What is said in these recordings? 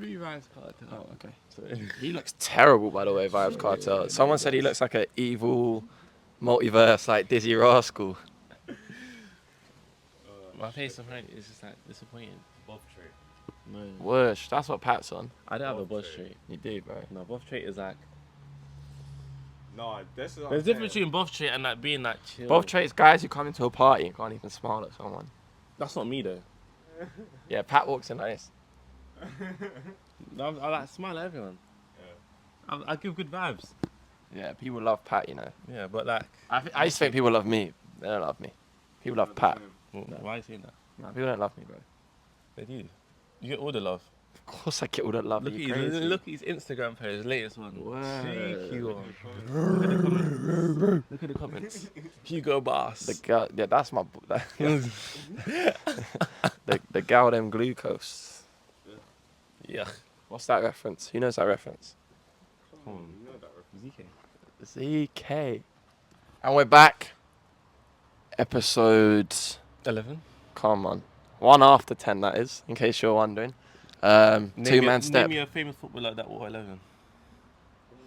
Pre-Vibes Cartel. Oh, okay. So, he looks terrible, by the way, Vibes Cartel. Someone said he looks like an evil multiverse, like Dizzy Rascal. My face apparently is just like disappointing. Bob trait. No. Whoosh, that's what Pat's on. I don't have a Bob boss trait. trait. You do, bro. No, boss trait is like. No, this is. There's a difference between boss trait and like being like chill. Both traits, guys who come into a party and can't even smile at someone. That's not me though. Yeah, Pat walks in like this. I like smile at everyone. Yeah. I give good vibes. Yeah, people love Pat, you know. Yeah, but like. I used to think people love me. They don't love me. People love Pat. Well, why are you saying that? No, people don't love me, bro. They do. You get all the love. Of course I get all that love. Look at you his, crazy? look at his Instagram page, his latest one. Cheeky Word. one. Look at the comments. Hugo Boss. The gal, yeah, that's my. The gal them glucose. Yeah. What's that reference? Who knows that reference? You know that reference. ZK. ZK. And we're back. Episode. 11. Come on. 1 after 10, that is, in case you're wondering. Two-man step. Name me a famous footballer that wore 11.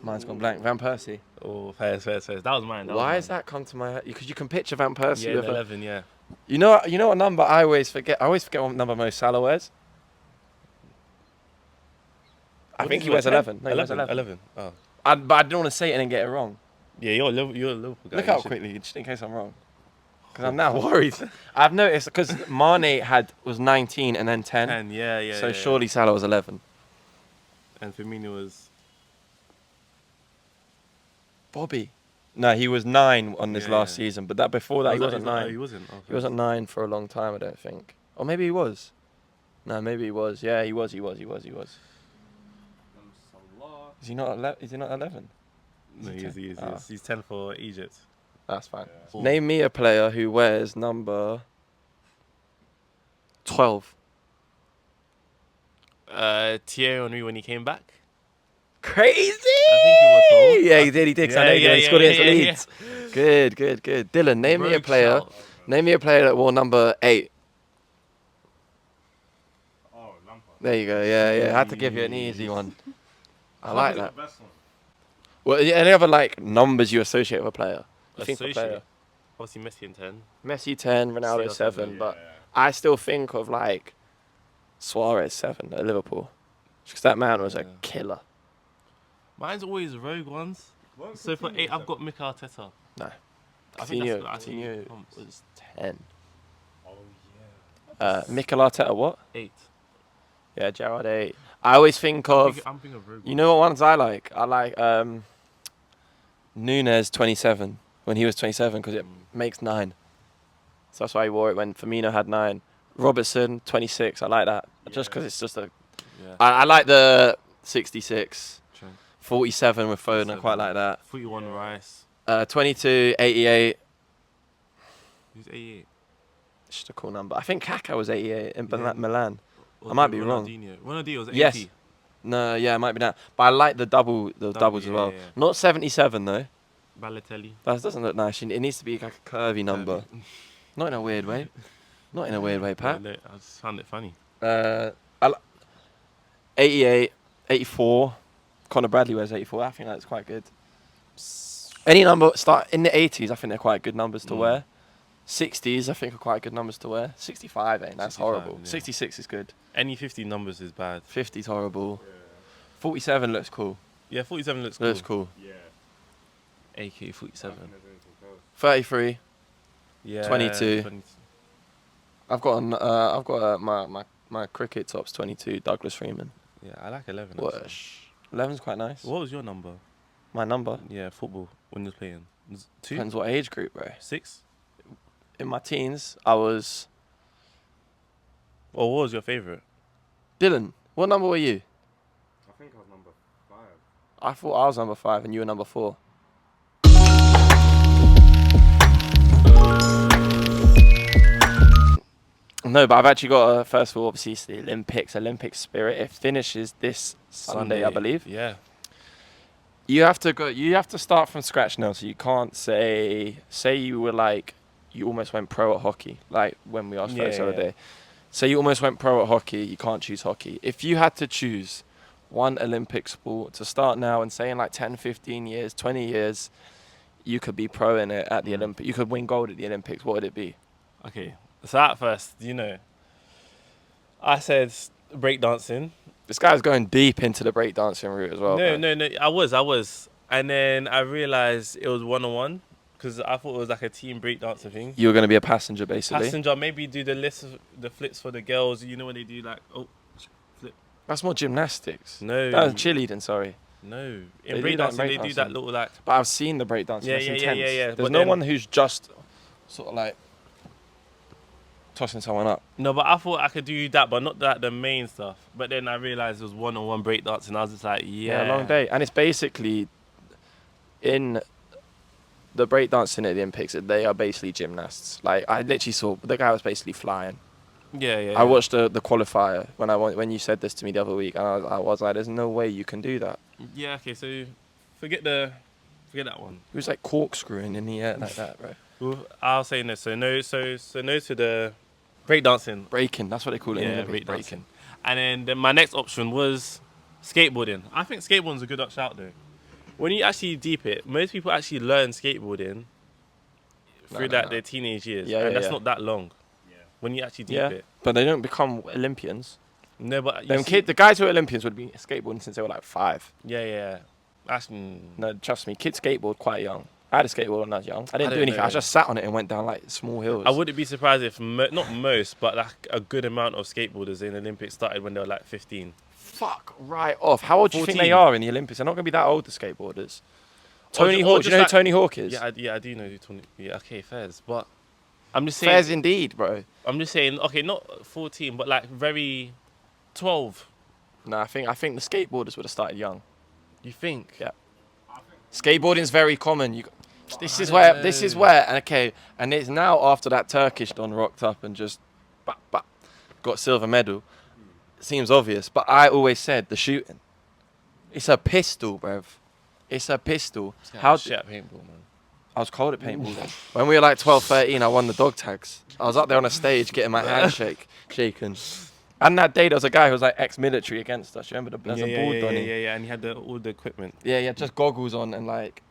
Mine's gone blank. Van Persie. Oh, fair. That was mine. Why has that come to my head? Because you can picture Van Persie Yeah, with a, 11, yeah. You know what number I always forget? I always forget what number Mo Salah wears. I What think is he it, wears 10? 11. No, he wears 11. 11. Oh. But I didn't want to say it and then get it wrong. Yeah, you're a Liverpool guy. Look You out should- quickly, just in case I'm wrong. Because I'm now worried. I've noticed, because Mane was 19 and then 10. 10, yeah. So surely Salah was 11. And Firmino was... Bobby. No, he was 9 on this Yeah. last season. But that before that, he wasn't 9. He wasn't. Oh, He wasn't 9 for a long time, I don't think. Or maybe he was. No, maybe he was. Yeah, he was. Is he not 11? No, he is. Ah. He's 10 for Egypt. That's fine. Yeah. Name me a player who wears number 12. Thierry Henry when he came back. Crazy! I think he was 12. Yeah, he did. 'Cause I know he scored against yeah. Leeds. Good. Dylan, name me a Rogue player. shout. Name me a player that wore number 8. Oh, Lampard. There you go. Yeah. I had to give you an easy one. I like that. The best one. Well, any other like numbers you associate with a player? You think of a player? Obviously Messi in 10. Messi 10, Ronaldo CR7, 7, but Yeah. I still think of like Suarez 7 at Liverpool, because that man was a Yeah. killer. Mine's always rogue ones. What So for Coutinho 8, I've said? got Mikel Arteta. No, I think that's what I Coutinho think counts. was 10. Oh yeah. Mikel Arteta what? 8. Yeah, Gerrard 8. I always think of. I'm thinking of rogue You know what ones I like? I like Nunes 27 when he was 27 because it makes 9. So that's why he wore it when Firmino had 9. Robertson 26. I like that just because it's just a. Yeah. I like the 66. True. 47 with Foden. I quite like that. 41 Rice. 22, 88. Who's 88? It's just a cool number. I think Kaká was 88 in Yeah. Milan. Or I might be wrong. Ronaldinho was 80. Yes. No, yeah, it might be that. But I like the doubles as yeah, well. yeah. Not 77 though. Balotelli. That doesn't look nice. It needs to be like a curvy number. Not in a weird way. Not in a weird way, Pat. No, I just found it funny. 88, 84. Conor Bradley wears 84. I think that's quite good. Any number start in the 80s, I think they're quite good numbers to wear. 60s, I think are quite good numbers to wear. 65 ain't. That's 65, horrible. yeah. 66 is good. Any 50 numbers is bad. 50's horrible. 47 looks cool. Yeah, 47 looks cool. Looks cool. Yeah. AK 47. 33. Yeah. 22. I've got my cricket tops 22. Douglas Freeman. Yeah, I like 11. actually. Whoosh. 11's quite nice. What was your number? My number Yeah, football when you was playing. Was it 2? depends what age group, bro. 6? In my teens, I was Or what was your favourite? Dylan. What number were you? I think I was number 5. I thought I was number 5 and you were number 4. No, but I've actually got first of all, obviously, it's the Olympic spirit. It finishes this Sunday, I believe. Yeah. You have to start from scratch now, so you can't say you were like, you almost went pro at hockey, like when we asked first the other day. Say you almost went pro at hockey, you can't choose hockey. If you had to choose one Olympic sport to start now and say in like 10, 15 years, 20 years, you could be pro in it at the Olympics. You could win gold at the Olympics. What would it be? Okay, so at first, I said breakdancing. This guy's going deep into the breakdancing route as well. No, bro. no, I was. And then I realised it was one-on-one because I thought it was like a team breakdancer thing. You were going to be a passenger, basically. Passenger, maybe do the list of the flips for the girls. You know when they do like, flip. That's more gymnastics. No. That's cheerleading, sorry. No. They In do that in breakdancing, they do that breakdancing. little like... But I've seen the breakdancing. Yeah, It's yeah, intense. yeah. There's But no then- one who's just sort of like tossing someone up. No, but I thought I could do that, but not the main stuff. But then I realised it was one-on-one breakdancing. I was just like, yeah. Long day. And it's basically in the breakdancing at the Olympics, they are basically gymnasts. Like, I literally saw the guy was basically flying. Yeah. I watched the qualifier when you said this to me the other week, and I was like, "There's no way you can do that." Yeah, okay, so forget that one. He was like corkscrewing in the air like that, bro. Well, I'll say no. So no to the breakdancing. Breaking, that's what they call it. Yeah, in the Olympics, breakdancing. And then my next option was skateboarding. I think skateboarding's a good shout though. When you actually deep it, most people actually learn skateboarding through their teenage years, Yeah, and that's yeah. not that long. When you actually deep Yeah, it. but they don't become Olympians. No, but The guys who are Olympians would be skateboarding since they were like 5. Yeah. Actually, No, trust me, kids skateboard quite young. I had a skateboard when I was young. I didn't do don't anything. know. I just sat on it and went down like small hills. I wouldn't be surprised if not most, but like a good amount of skateboarders in the Olympics started when they were like 15. Fuck right off. How old do you think 14. they are in the Olympics? They're not going to be that old, the skateboarders. Tony or Hawk. Do just you know who like- Tony Hawk is? Yeah, I do know who Tony. Yeah, okay, fairs. But I'm just saying. Fairs indeed, bro. I'm just saying. Okay, not 14, but like very 12. No, I think the skateboarders would have started young. You think? Yeah. Skateboarding's very common. This is don't where, and okay, and it's now after that Turkish don rocked up and just got silver medal. Seems obvious, but I always said the shooting. It's a pistol, bruv. It's a pistol. How shit at paintball, man. I was cold at paintball. When we were like 12, 13, I won the dog tags. I was up there on a stage getting my hand shaken. And that day there was a guy who was like ex-military against us. You remember there's a board on him? Yeah, and he had all the equipment. Yeah, he had just goggles on and like.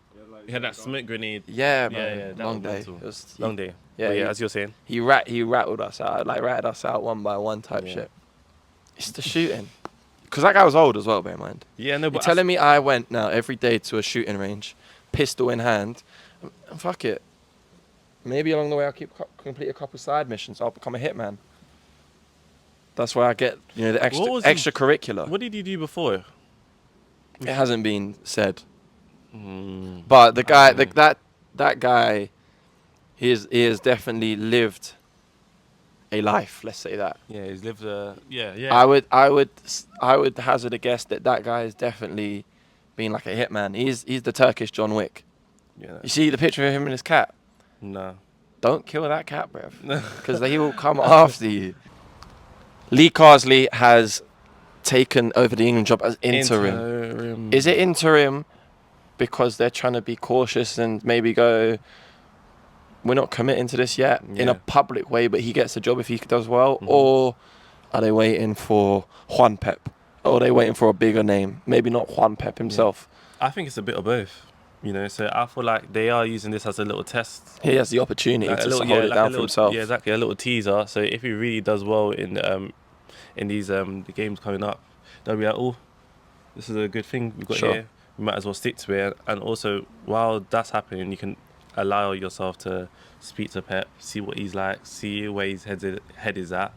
He had that smoke grenade. Yeah, Yeah, man. yeah, that Long was day. mental. It was, Long day. Yeah, But he- as you're saying. He rattled us out, ratted us out one by one type Yeah. shit. It's the shooting. Because that guy was old as well, bear in mind. Yeah, no, You're but telling me I went now every day to a shooting range, pistol in hand, and fuck it. Maybe along the way I'll complete a couple side missions. I'll become a hitman. That's where I get, the What was he- extracurricular. What did you do before? It hasn't been said. Mm. But the guy, don't that guy, he has definitely lived a life. Let's say that. Yeah, he's lived a yeah. I would hazard a guess that guy has definitely been like a hitman. He's the Turkish John Wick. Yeah. You see the picture of him and his cat. No. Don't kill that cat, bruv, because he will come after you. Lee Carsley has taken over the England job as interim. Is it interim because they're trying to be cautious and maybe go, we're not committing to this yet in a Yeah. public way, but he gets the job if he does well? Or are they waiting for Juan Pep? Or are they waiting for a bigger name? Maybe not Juan Pep himself. I think it's a bit of both. So I feel like they are using this as a little test. He has the opportunity Like to a little, hold it like down a for little, himself. Yeah, exactly. A little teaser. So if he really does well in these the games coming up, they'll be like, oh, this is a good thing we've got Sure. here. We might as well stick to it. And also, while that's happening, you can allow yourself to speak to Pep, see what he's like, see where his head is at,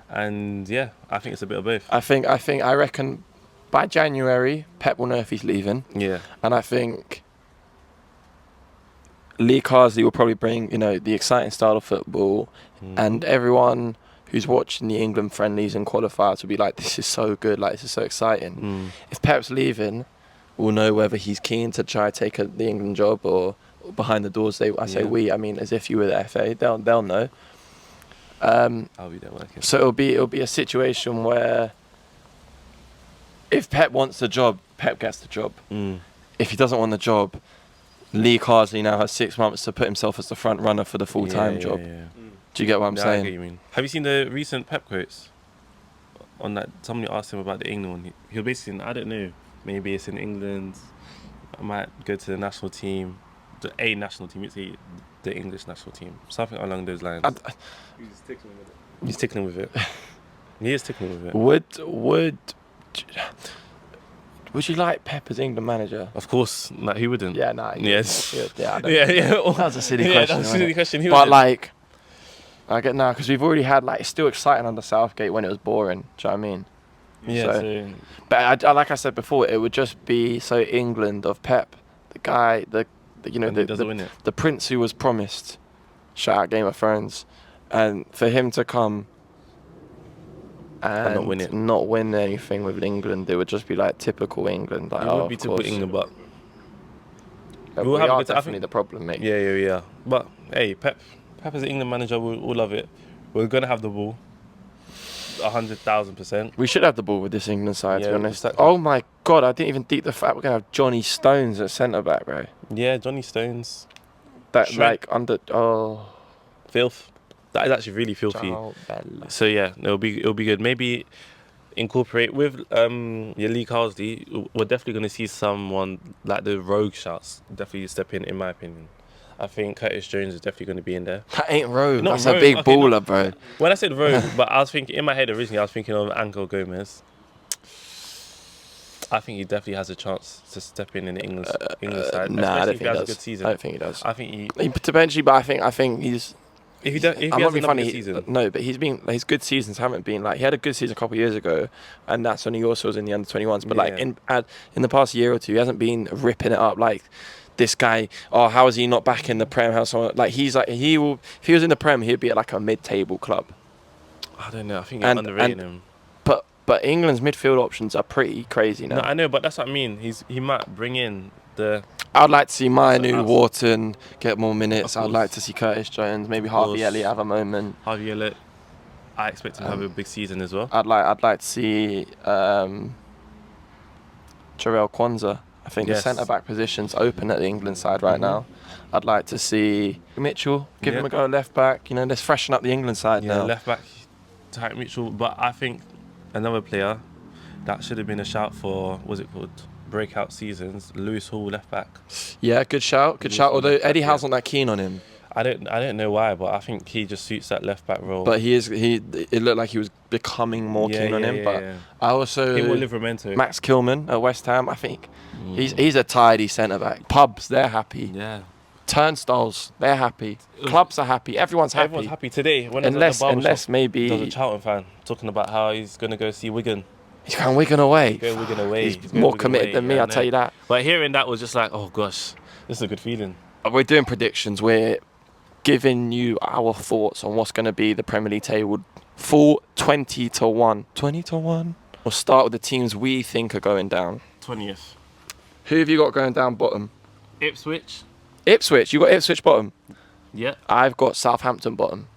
and yeah, I think it's a bit of both. I reckon by January Pep will know if he's leaving, Yeah. and I think Lee Carsley will probably bring the exciting style of football, and everyone who's watching the England friendlies and qualifiers will be like, this is so good, like this is so exciting. If Pep's leaving, we'll know whether he's keen to try to take the England job or behind the doors. I mean as if you were the FA, they'll know. I'll be there working. So it'll be a situation where if Pep wants the job, Pep gets the job. If he doesn't want the job, Lee Carsley now has 6 months to put himself as the front runner for the full-time job. Yeah. Do you get what I'm Yeah, I saying? get what you mean. Have you seen the recent Pep quotes? on that. Somebody asked him about the England one. He was basically, I don't know. Maybe it's in England. I might go to the national team, a national team. It's the English national team, something along those lines. He's sticking with it. He's tickling with it. He is tickling with it. Would you like Pep as England manager? Of course, like who wouldn't? Yeah, nah. Yes. Yeah, I don't Yeah. that was a silly Yeah, question. that's a wasn't silly it? question. Who But wouldn't? like, I get now because we've already had like it's still exciting under Southgate when it was boring. Do you know what I mean? Yeah. So- But I like I said before, it would just be so England of Pep, the guy, you know and he doesn't win it. the prince who was promised. Shout out Game of Thrones, and for him to come and not win it. anything with England, it would just be like typical England. Like, It would be of typical course. England, but But We'll we have a are good time. I definitely think- the problem, mate. yeah. But hey, Pep as an England manager, we'll love it. We're gonna have the ball, 100,000%. We should have the ball with this England side, to Yeah, be honest. exactly. Oh my God, I didn't even think the fact we're gonna have Johnny Stones at centre back, bro. Yeah, Johnny Stones, That Shred. filth. That is actually really filthy. Ciao, Bella. So yeah, it'll be good. Maybe incorporate with Lee Carsley. We're definitely gonna see someone like the rogue shots definitely step in my opinion. I think Curtis Jones is definitely going to be in there. That ain't rogue. Not That's rogue, a big okay, baller, bro. When I said rogue, but I was thinking in my head originally, I was thinking of Angel Gomez. I think he definitely has a chance to step in the English side. Nah, I especially don't if think he has he a good does. season. I don't think he does. I think he Potentially, but I think he's. if he, does, if he I'm has not being another funny. good season. No, but his good seasons haven't been like he had a good season a couple of years ago, and that's when he also was in the under 21s. But like Yeah. in the past year or two, he hasn't been ripping it up like this guy. Oh, how is he not back in the Prem? How someone like he's like he will. If he was in the Prem, he'd be at like a mid-table club. I don't know. I think you're And- underrating and- him. But England's midfield options are pretty crazy now. No, I know, but that's what I mean. He might bring in the. I'd like to see Manu, That's- Wharton get more minutes. Of I'd like course. to see Curtis Jones, maybe Of Harvey course. Elliott have a moment. Harvey Elliott. I expect him to have a big season as well. I'd like to see Jarell Kwanzaa. I think the Yes. centre back position's open at the England side right Mhm. now. I'd like to see Mitchell give Yeah. him a go left back. You know, let's freshen up the England side Yeah, now. left back, Tyke Mitchell. But I think another player that should have been a shout for, what's it called? Breakout seasons. Lewis Hall, left back. Yeah, good shout, good Lewis shout. Hall Although left back, Eddie Howe's yeah. not that keen on him, I don't know why, but I think he just suits that left back role. but it looked like he was becoming more keen on him. But I also him or Livramento. Max Kilman at West Ham. I think Mm. he's a tidy centre back. Pubs, they're happy. Yeah. Turnstiles, they're happy. Clubs are happy. Everyone's happy. Everyone's happy today. When I was Unless at the barber shop, there was a maybe Charlton fan talking about how he's gonna go see Wigan. he's going Wigan away. Go Wigan away. He's going more Wigan committed away, than me, yeah, I I'll tell know. you that. But hearing that was just like, oh gosh, this is a good feeling. We're doing predictions. We're giving you our thoughts on what's going to be the Premier League table. Full 20 to 1. 20 to 1. We'll start with the teams we think are going down. 20th. Who have you got going down bottom? Ipswich. Ipswich. You got Ipswich bottom. Yeah. I've got Southampton bottom.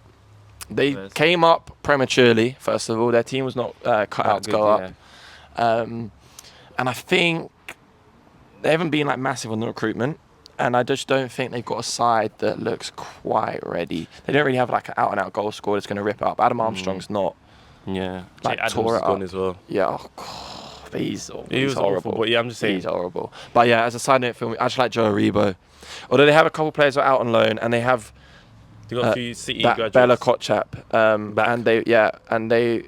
They Yes. came up prematurely, first of all. Their team was not cut out to Good, go yeah. up. And I think they haven't been like massive on the recruitment. And I just don't think they've got a side that looks quite ready. They don't really have like an out-and-out goal scorer that's going to rip it up. Adam Armstrong's not. Yeah. Like, Jay Adams tore is it gone up. as well. Yeah, oh God, he's He was horrible. awful, but yeah, I'm just saying. He's horrible. But yeah, as a side note for me, I just like Joe Aribo. Although they have a couple players who are out on loan, and they have They got a few City that graduates. Bella Kotchap, Back. and they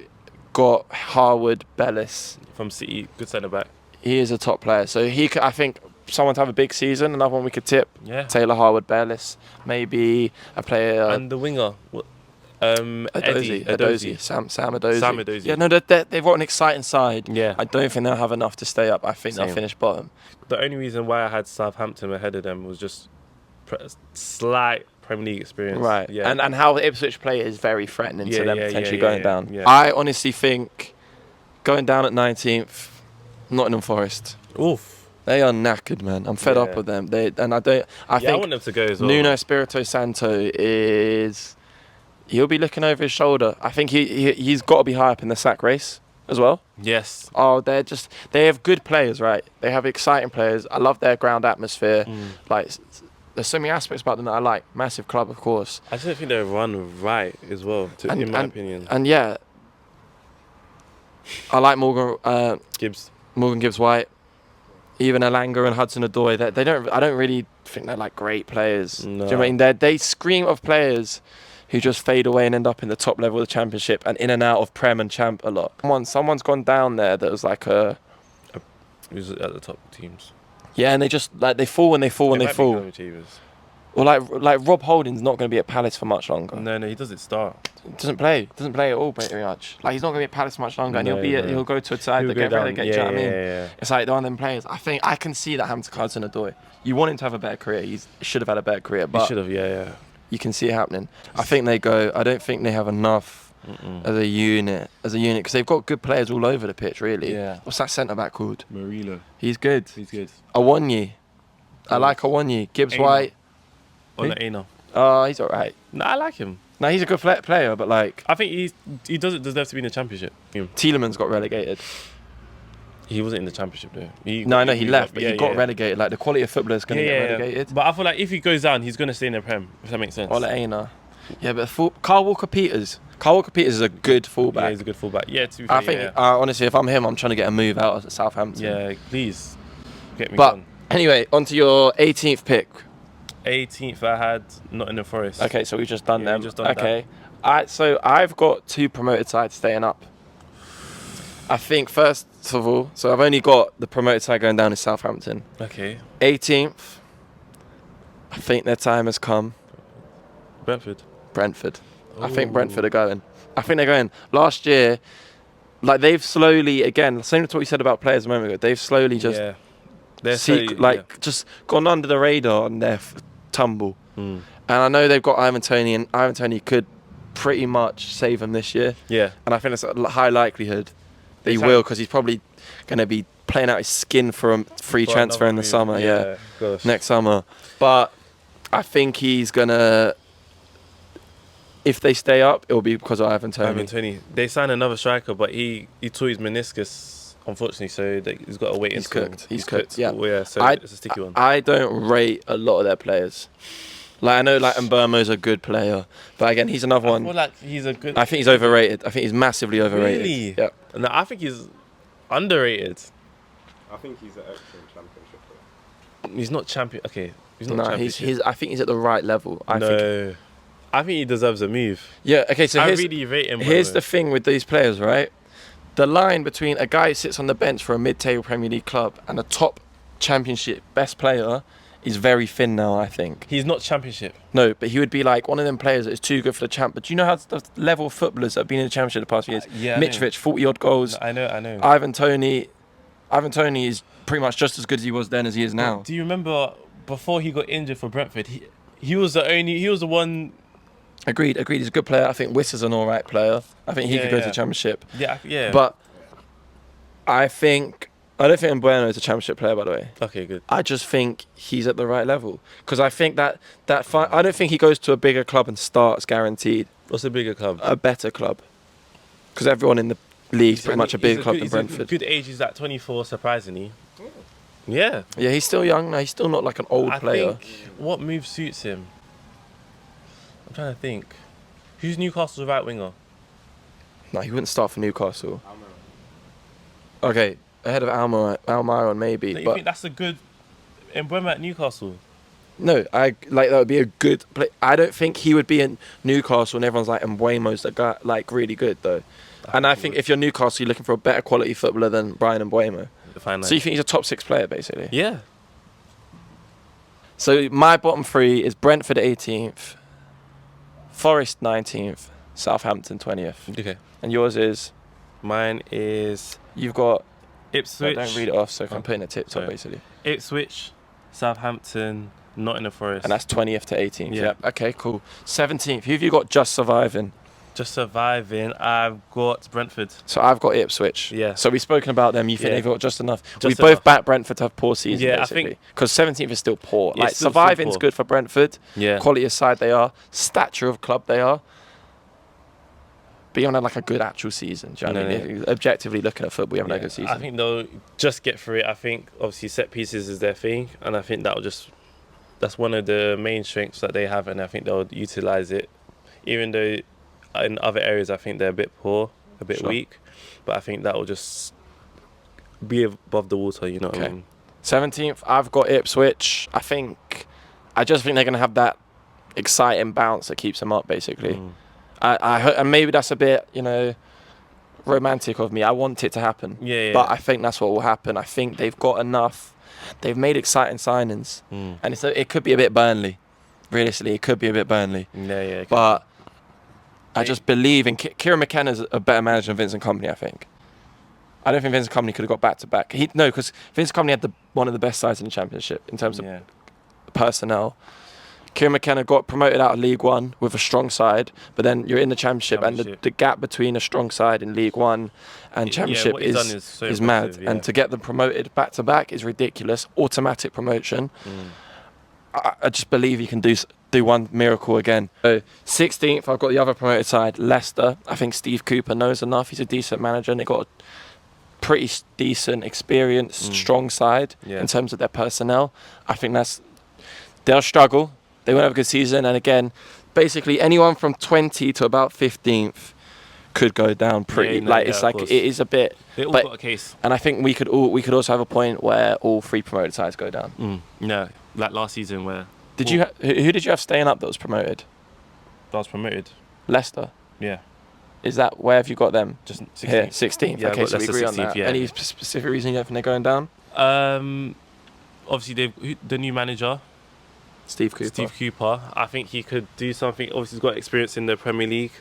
got Harwood Bellis. From City, good centre back. He is a top player, so he could, I think someone to have a big season. Another one we could tip. Yeah. Taylor Harwood Bellis, maybe a player. And the winger. Edozie. Sam Edozie. Sam Edozie. Yeah, no, they've got an exciting side. Yeah. I don't think they'll have enough to stay up. I think they'll Same. finish bottom. The only reason why I had Southampton ahead of them was just slight Premier League experience. Right. Yeah. And how the Ipswich play is very threatening Yeah, to them yeah, potentially yeah, going yeah, down. yeah. I honestly think going down at 19th, Nottingham Forest. Oof. They are knackered, man. I'm fed up Yeah. with them. I I think want them to go as well. Nuno Espirito Santo is. He'll be looking over his shoulder. I think he's got to be high up in the sack race as well. Yes. Oh, they have good players, right? They have exciting players. I love their ground atmosphere. Like, there's so many aspects about them that I like. Massive club, of course. I just don't think they run right as well, in my opinion. And yeah, I like Morgan Gibbs. Gibbs-White, even Alanga and Hudson-Odoi. I don't really think they're like great players. No. Do you know what I mean? They scream of players who just fade away and end up in the top level of the championship and in and out of Prem and Champ a lot. Someone's gone down there that was like Who's at the top teams? yeah, and they just like they fall when they fall when they might be fall. overachievers. Or like Rob Holding's not going to be at Palace for much longer. No, he doesn't start. Doesn't play at all pretty much. Like he's not going to be at Palace for much longer, and No. he'll go to a side He'll that go get down. relegated. Do you know what I mean? Yeah. It's like one of them players. I think I can see that happening to Hudson-Odoi. You want him to have a better career. He should have had a better career, He but should have, yeah. you can see it happening. I think they go. I don't think they have enough as a unit because they've got good players all over the pitch. Really. Yeah. What's that centre back called? Murillo. He's good. He's good. Awonyi. I like Awonyi. Gibbs-White. On the Aina. Oh, he's alright. No, I like him. No, he's a good player, but like I think he doesn't deserve to be in the championship. Tielemans got relegated. He wasn't in the championship though. He left, but he got relegated. Like the quality of footballer is going to get relegated. But I feel like if he goes down, he's going to stay in the Prem. If that makes sense. Ole Einar. Yeah, but Carl Walker-Peters. Carl Walker-Peters is a good fullback. Yeah, he's a good fullback. Yeah, to be fair, I think honestly, if I'm him, I'm trying to get a move out of Southampton. Yeah, please get me But done. anyway, on to your 18th pick. 18th, I had Nottingham Forest. Okay, so we've just done Yeah, them. we've just done okay. So I've got 2 promoted sides staying up. I think first of all, so I've only got the promoted side going down is Southampton. Okay. 18th, I think their time has come. Brentford. I think Brentford are going. I think they're going. Last year, like they've slowly, again, same to what you said about players a moment ago, they've slowly just just gone under the radar on their tumble. And I know they've got Ivan Toney, and Ivan Toney could pretty much save them this year. Yeah. And I think it's a high likelihood that he will, because he's probably going to be playing out his skin for a free transfer in the summer. Yeah. Next summer. But I think he's going to, if they stay up, it will be because of Ivan Toney. They signed another striker, but he tore his meniscus, unfortunately, so he's got to wait He's until... cooked. He's cooked, yeah. Well, yeah, so it's a sticky one. I don't rate a lot of their players. Like I know, like Mbermo's a good player, but again, he's another one. I feel like he's a good... I think he's overrated. I think he's massively overrated. Really? Yeah. No, I think he's underrated. I think he's an excellent championship player. He's not champion. Okay, he's not championship. I think he's at the right level. I think he deserves a move. Yeah. Okay. So I really rate him. here's the thing with these players, right? The line between a guy who sits on the bench for a mid-table Premier League club and a top championship best player is very thin now, I think. He's not championship. No, but he would be like one of them players that is too good for the champ. But do you know how the level of footballers that have been in the championship the past few years? Yeah. Mitrovic, 40-odd goals. I know. Ivan Toney is pretty much just as good as he was then as he is now. Do you remember before he got injured for Brentford? He was the one. Agreed. He's a good player. I think Wiss is an all right player. I think he could go to the championship. Yeah. But I don't think Mbueno is a championship player, by the way. Okay, good. I just think he's at the right level. Because I think I don't think he goes to a bigger club and starts guaranteed. What's a bigger club? A better club. Because everyone in the league is pretty much a bigger club than Brentford. Good age. He's at 24, surprisingly. Yeah. Yeah, he's still young. No, he's still not like an old player. I think what move suits him? I'm trying to think. Who's Newcastle's right winger? No, he wouldn't start for Newcastle. Okay, ahead of Almiron maybe. Don't you but think that's a good Mbeumo at Newcastle? no, that would be a good play. I don't think he would be in Newcastle and everyone's like Mbuemo's the guy, like really good though. I think if you're Newcastle, you're looking for a better quality footballer than Brian Mbeumo. So you think he's a top 6 player basically? Yeah. So my bottom 3 is Brentford 18th, Forest 19th, Southampton 20th. Okay. And yours is? Mine is You've got... Ipswich. Don't read it off, so I'm putting it tip top basically. Ipswich, Southampton, Nottingham Forest. And that's 20th to 18th. Yeah. Yep. Okay, cool. 17th. Who have you got just surviving? Just surviving. I've got Brentford. So I've got Ipswich. Yeah. So we've spoken about them. You think Yeah. they've got just enough? Just we enough. both back Brentford to have poor season, Yeah, I basically. think- Because 17th is still poor. Yeah, Like, it's still surviving's poor. good for Brentford. Yeah. Quality of side they are. Stature of club they are. But you haven't had like a good actual season. Do you know what I mean? Objectively looking at football, you haven't had a good season. I think they'll just get through it. I think obviously set pieces is their thing, and I think that's one of the main strengths that they have, and I think they'll utilise it. Even though in other areas I think they're a bit poor, a bit Sure. weak, but I think that will just be above the water. You know what I Okay. mean? 17th, I've got Ipswich. I just think they're going to have that exciting bounce that keeps them up, basically. Mm. And maybe that's a bit, romantic of me. I want it to happen. Yeah. But I think that's what will happen. I think they've got enough. They've made exciting signings. Mm. And it could be a bit Burnley. Realistically, it could be a bit Burnley. Yeah. But I just believe in Kieran McKenna's a better manager than Vincent Kompany, I think. I don't think Vincent Kompany could have got back-to-back. Because Vincent Kompany had one of the best sides in the Championship in terms of personnel. Kieran McKenna got promoted out of League One with a strong side, but then you're in the Championship. And the gap between a strong side in League One and Championship is mad. Yeah. And to get them promoted back-to-back is ridiculous. Automatic promotion. I just believe he can do one miracle again. So 16th, I've got the other promoted side, Leicester. I think Steve Cooper knows enough. He's a decent manager, and they got a pretty decent, experienced, strong side in terms of their personnel. I think they'll struggle. They won't have a good season, and again, basically anyone from 20 to about 15th could go down pretty. It is a bit. They all got a case. And I think we could also have a point where all 3 promoted sides go down. Yeah, like last season where. Who did you have staying up that was promoted? That was promoted. Leicester. Yeah. Where have you got them? Just 16th. Here, 16th. Yeah, okay, so we agree on 16th, that. yeah. Any specific reason you think they're going down? Obviously, the new manager, Steve Cooper. I think he could do something. Obviously, he's got experience in the Premier League.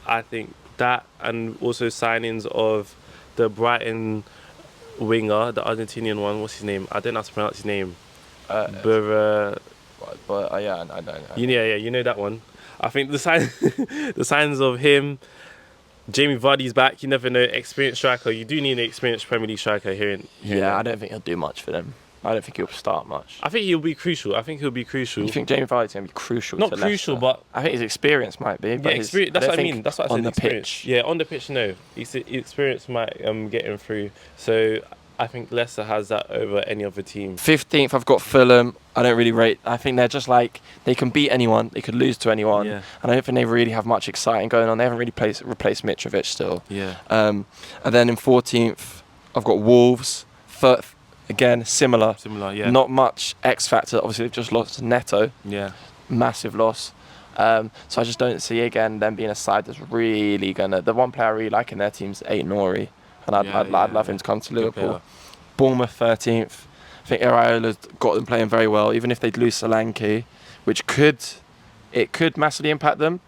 I think that, and also signings of the Brighton winger, the Argentinian one. What's his name? I don't know how to pronounce his name. I know. You know that one. I think the signs of him. Jamie Vardy's back. You never know. Experienced striker. You do need an experienced Premier League striker here. I don't think he'll do much for them. I don't think he'll start much. I think he'll be crucial. You think Jamie Vardy's going to be crucial? Not crucial, but I think his experience might be. But experience. That's what I mean. That's what I said. On the experience. pitch. Yeah, on the pitch, no. His experience might get him through. So I think Leicester has that over any other team. 15th, I've got Fulham. I don't really rate. I think they're just they can beat anyone. They could lose to anyone. Yeah. And I don't think they really have much exciting going on. They haven't really replaced Mitrovic still. Yeah. And then in 14th, I've got Wolves. Again, similar. Yeah. Not much X factor. Obviously, they've just lost Neto. Yeah. Massive loss. So I just don't see again them being a side that's really gonna. The one player I really like in their team's Nori, and I'd love him to come to Liverpool. Bournemouth 13th. I think Iraola's got them playing very well, even if they'd lose Solanke, which could massively impact them.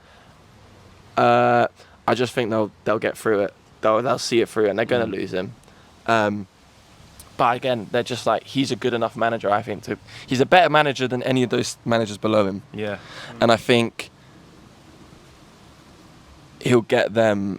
I just think they'll get through it. They'll see it through, and they're gonna lose him. But again, they're just he's a good enough manager, I think. He's a better manager than any of those managers below him. Yeah. And I think he'll get them.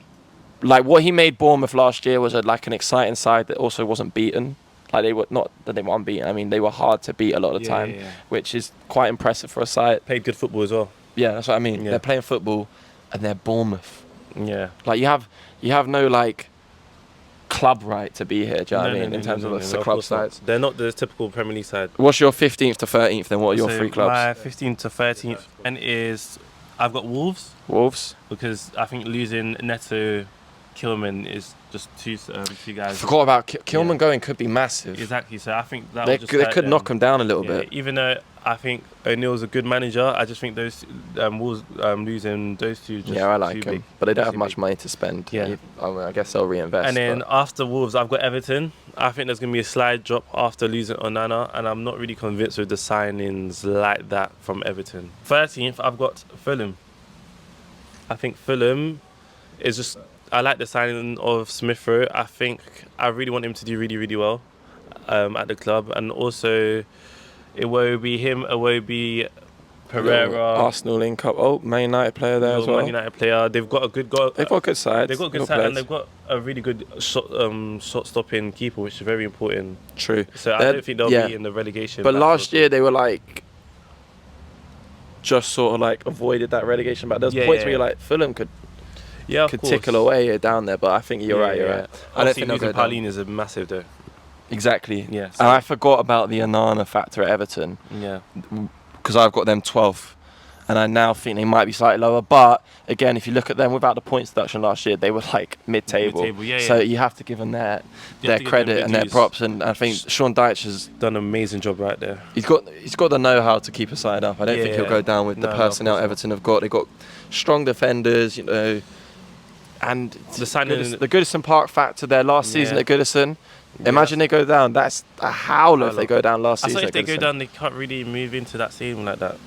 What he made Bournemouth last year was an exciting side that also wasn't beaten. They were not that they were unbeaten. I mean, they were hard to beat a lot of the time, which is quite impressive for a side. Played good football as well. Yeah, that's what I mean. Yeah. They're playing football, and they're Bournemouth. Yeah. You have no club right to be here. Do you know what I mean? In terms of the club sides, they're not the typical Premier League side. What's your 15th to 13th? Then what are your 3 clubs? My 15th to 13th and I've got Wolves. Wolves. Because I think losing Neto, Kilman is just two guys. I forgot about Kilman going could be massive. Exactly. So I think that they could knock him down a little bit. Even though I think O'Neill's a good manager, I just think those Wolves losing those two. I like him, but they don't have much money to spend. Yeah, I guess they'll reinvest. And then after Wolves, I've got Everton. I think there's going to be a slight drop after losing Onana, and I'm not really convinced with the signings like that from Everton. 13th, I've got Fulham. I think Fulham is just. I like the signing of Smith Rowe. I think I really want him to do really, really well at the club. And also, it will be him, Pereira. Arsenal link up. Oh, Man United player there as well. Man United player. They've got a good goal. They've got a good side. They've got a good side, and they've got a really good shot stopping keeper, which is very important. True. So I don't think they'll be in the relegation. But last year they were just sort of avoided that relegation. But there's points where you're Fulham could tickle away down there. But I think you're right. You're right. I don't think losing Pauline is a massive though. Exactly. Yeah. And I forgot about the Onana factor at Everton. Yeah. Because I've got them 12th. and I now think they might be slightly lower. But again, if you look at them without the points deduction last year, they were like mid-table. So you have to give them their credit and their props. And I think Sean Dyche has done an amazing job right there. He's got the know-how to keep a side up. I don't think he'll go down with the personnel Everton have got. They've got strong defenders, and the Goodison Park factor there last season at Goodison. Imagine they go down. That's a howler if they go down last season. I thought if they go down, they can't really move into that stadium like that.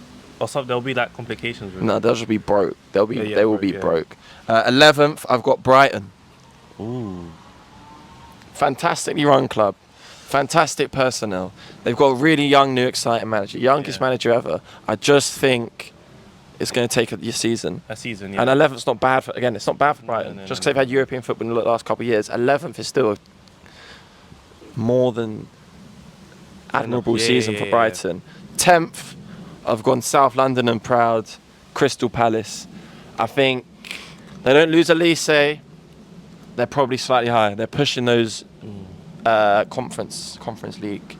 Or something, there'll be like complications. Really. No, they'll just be broke. They will be broke. 11th, I've got Brighton. Ooh. Fantastically run club. Fantastic personnel. They've got a really young, new, exciting manager. Youngest manager ever. I just think it's going to take a season. A season, yeah. And 11th's not bad for, again, it's not bad for Brighton. Just because they've had European football in the last couple of years. 11th is still a more than admirable season for Brighton. 10th, I've gone South London and proud, Crystal Palace. I think they don't lose Elise. They're probably slightly higher. They're pushing those conference league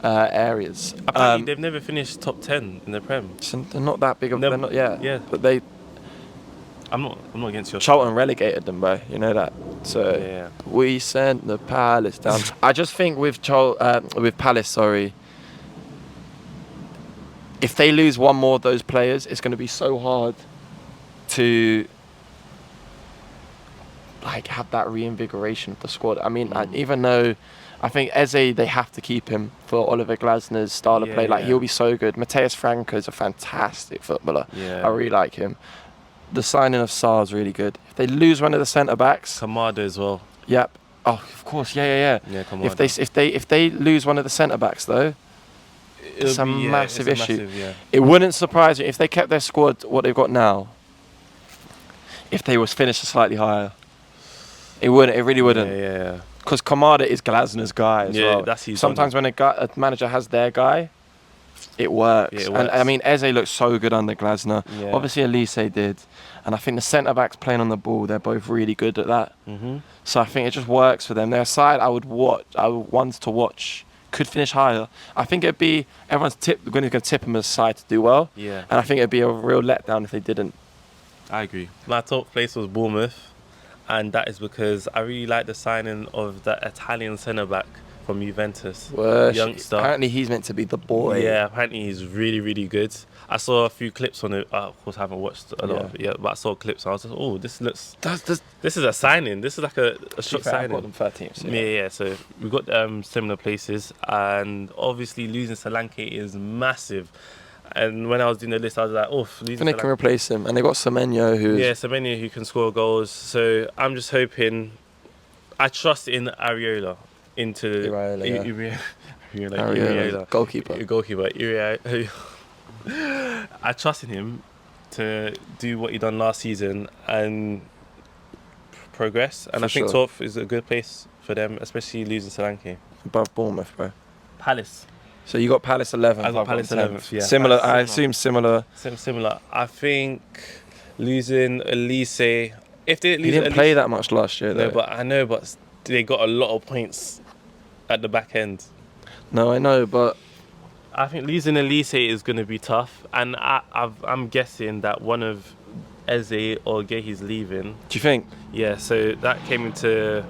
areas. Apparently, they've never finished top 10 in the Prem. So they're not that big of. They're not. Yeah. But I'm not against your. Charlton relegated them, bro. You know that. So we sent the Palace down. I just think with Palace, sorry. If they lose one more of those players, it's going to be so hard to have that reinvigoration of the squad. I mean, even though I think Eze, they have to keep him for Oliver Glasner's style of play. He'll be so good. Mateus Franco is a fantastic footballer. I really like him. The signing of Sarr is really good. If they lose one of the centre backs, Kamada as well. Yep. Oh, of course. Yeah. Kamada. If they lose one of the centre backs though, it's a massive issue. It wouldn't surprise me if they kept their squad what they've got now. If they was finished slightly higher, it wouldn't. It really wouldn't. Yeah. Because Kamada is Glasner's guy as well. Sometimes when a manager has their guy, it works. Yeah, it works. And I mean, Eze looks so good under Glasner. Yeah. Obviously, Elise did, and I think the centre backs playing on the ball, they're both really good at that. So I think it just works for them. Their side, I would want to watch. Could finish higher. I think it'd be everyone's going to tip them aside to do well. Yeah. And I think it'd be a real letdown if they didn't. I agree. My top place was Bournemouth, and that is because I really like the signing of that Italian centre back from Juventus, youngster. Apparently he's meant to be the boy. Yeah, apparently he's really, really good. I saw a few clips on it. Of course, I haven't watched a lot of it yet, but I saw clips. And I was just, oh, this looks. This is a signing. This is like a shot signing. I've got them 13th. Yeah. So we've got similar places, and obviously losing Solanke is massive. And when I was doing the list, I was like, oh, losing they can replace him, and they got Semenyo who can score goals. So I'm just hoping. I trust in Areola. Areola, goalkeeper. I trust in him to do what he done last season and progress. And I think 12th is a good place for them, especially losing Solanke. Above Bournemouth, bro. Palace. So you got Palace 11th. I got Palace 11th. Yeah. Similar. I assume similar. Similar. I think losing Elise. If they he didn't play that much last year, though. No, but I know, but they got a lot of points at the back end. No, I know, but I think losing Elise is going to be tough, and I'm guessing that one of Eze or Gehi's leaving. Do you think? Yeah, so that came into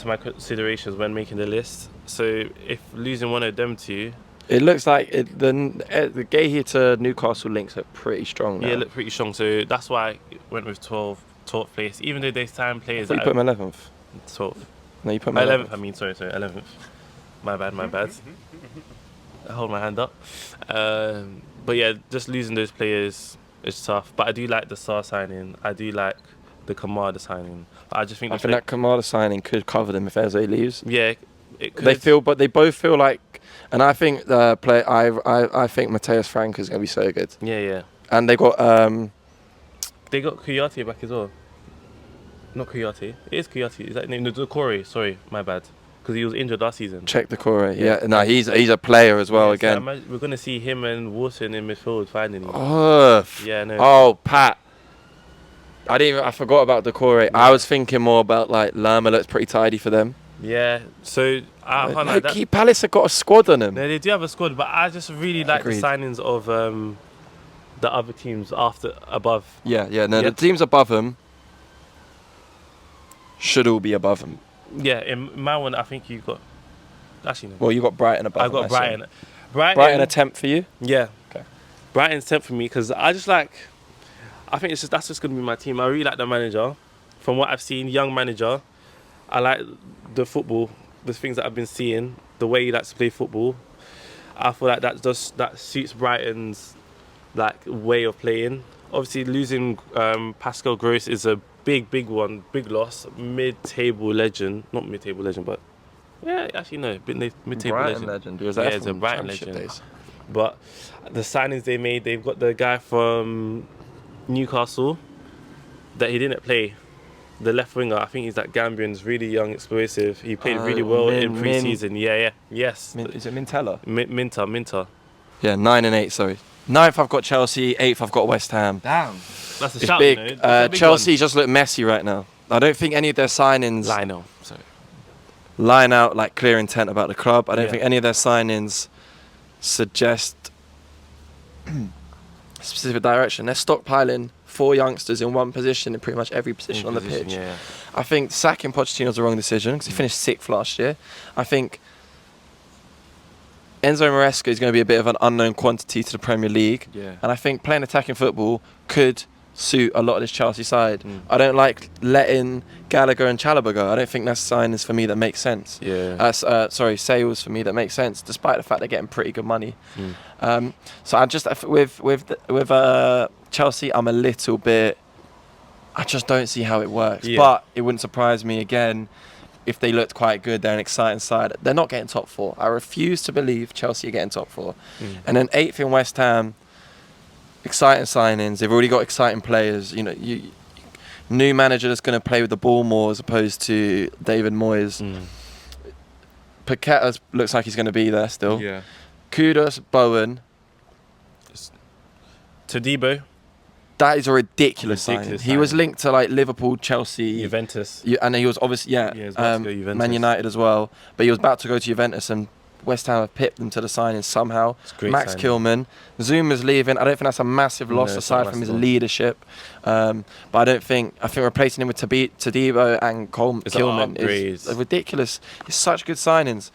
my considerations when making the list. So if losing one of them two, it looks like the Gehi to Newcastle links look pretty strong now. Yeah, look pretty strong. So that's why I went with 12th place, even though they signed players. You put him 11th. 12th. No, you put him 11th. I mean, sorry, 11th. My bad. I hold my hand up. But yeah, just losing those players is tough. But I do like the Sarr signing. I do like the Kamada signing. I just think that Kamada signing could cover them if Eze leaves. Yeah, it could. They both feel like, and I think I think Mateus Franco is going to be so good. Yeah. And they got Kouyaté back as well. Not Kouyaté. It is Kouyaté. Is that name? No, Doucouré. Sorry, my bad. Because he was injured last season. Check Doucouré. Yeah. No, he's a player as well again. So we're going to see him and Wharton in midfield finally. Yeah, no. Oh, Pat. I forgot about Doucouré. Yeah. I was thinking more about Lerma looks pretty tidy for them. Yeah. So Palace have got a squad on them. No, they do have a squad, but I just really like the signings of the other teams above. No, Yeah. the teams above them should all be above them. Yeah, in my one, I think you've got. Actually, no. Well, you got Brighton above I've got them, I see. Brighton. Brighton a 10th for you? Yeah. Okay. Brighton's 10th for me because I think that's just gonna be my team. I really like the manager. From what I've seen, young manager. I like the football, the things that I've been seeing, the way he likes to play football. I feel like that suits Brighton's like way of playing. Obviously, losing Pascal Gross is a big one, big loss. Mid-table legend, not mid-table legend, but yeah, actually no, mid-table legend. He was Yeah, it's a Brighton legend. days. But the signings they made, they've got the guy from Newcastle that he didn't play. The left winger, I think he's that Gambian's really young, explosive. He played really well in pre-season. Yes. Is it Mintella? Minter. Yeah, 9 and 8. Sorry. 9th I've got Chelsea. 8th I've got West Ham. Damn, that's a It's shout. big. You know? That's a big Chelsea one. just look messy right now. I don't think any of their signings Lionel. Sorry. line out like clear intent about the club. I don't Yeah. think any of their signings suggest specific direction. They're stockpiling 4 youngsters in one position in pretty much every position on the pitch. Yeah. I think sacking Pochettino was the wrong decision because he finished 6th last year. I think Enzo Maresca is going to be a bit of an unknown quantity to the Premier League. Yeah. And I think playing attacking football could suit a lot of this Chelsea side. Mm. I don't like letting Gallagher and Chalobah go. I don't think that's signings for me that make sense. Yeah. Sales for me that make sense, despite the fact they're getting pretty good money. Mm. So I just with Chelsea, I'm a little bit. I just don't see how it works. Yeah. But it wouldn't surprise me again if they looked quite good. They're an exciting side. They're not getting top 4. I refuse to believe Chelsea are getting top 4. Mm. And then 8th in West Ham. Exciting signings. They've already got exciting players. You know, new manager that's going to play with the ball more as opposed to David Moyes. Mm. Paqueta looks like he's going to be there still. Yeah. Kudus, Bowen. Todibo, That is a ridiculous signing. Ridiculous He was signing. linked to like Liverpool, Chelsea, Juventus. and he was obviously Yeah, he was about to go Juventus. Man United as well. But he was about to go to Juventus, and West Ham have pipped them to the signing somehow. It's a great Max signing. Zuma's leaving. I don't think that's a massive loss No, it's not aside from his massive. leadership. But I think replacing him with Todibo and It's an Kilman is upgrade. ridiculous. It's such good signings.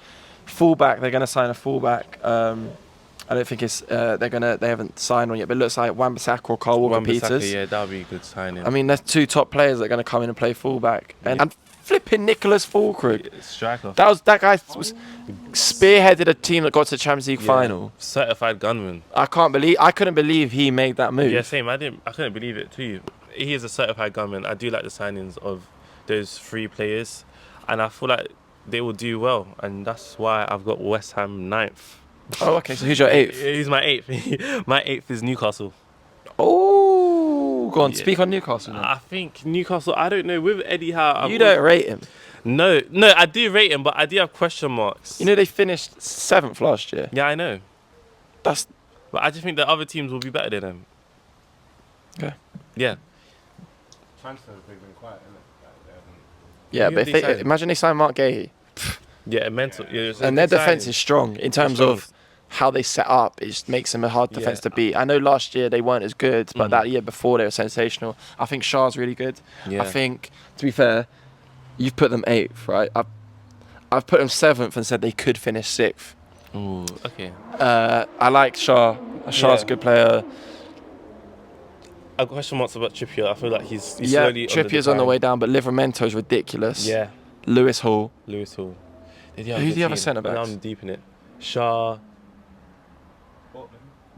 Fullback, they're going to sign a fullback. I don't think they haven't signed one yet, but it looks like Wan-Bissaka or Carl Walker-Peters. Yeah, that would be a good signing. I mean, there's 2 top players that are going to come in and play fullback. And flipping Nicholas Fulkrug. Striker. That guy was spearheaded a team that got to the Champions League final. Certified gunman. I couldn't believe he made that move. Yeah, same. I couldn't believe it too. He is a certified gunman. I do like the signings of those 3 players, and I feel like they will do well, and that's why I've got West Ham 9th. Oh, okay. So who's your 8th? He's my 8th. My 8th is Newcastle. Oh, go on. Yeah. Speak on Newcastle. Then. I think Newcastle. I don't know with Eddie Howe. You don't rate him. No, I do rate him, but I do have question marks. You know they finished 7th last year. Yeah, I know. That's But I just think the other teams will be better than them. okay. Yeah. Transfers they've been quiet, isn't it? Like, they haven't. Yeah, Who but have they signed? imagine they sign Mark Gahey. Yeah, mental. Yeah, it's a And their good defence signing. is strong in terms of how they set up. It just makes them a hard defence Yeah. to beat. I know last year they weren't as good, but Mhm. that year before they were sensational. I think Shah's really good. Yeah. I think, to be fair, you've put them 8th, right? I've put them 7th and said they could finish 6th. Ooh, okay. I like Shah. Shah's Yeah. a good player. I've got question marks about Trippier. I feel like he's Yeah, slowly Trippier's on the decline. way down, but Livramento's ridiculous. Yeah, Lewis Hall. Lewis Hall. Who's the other centre-backs? Now I'm deep in it. Shaw,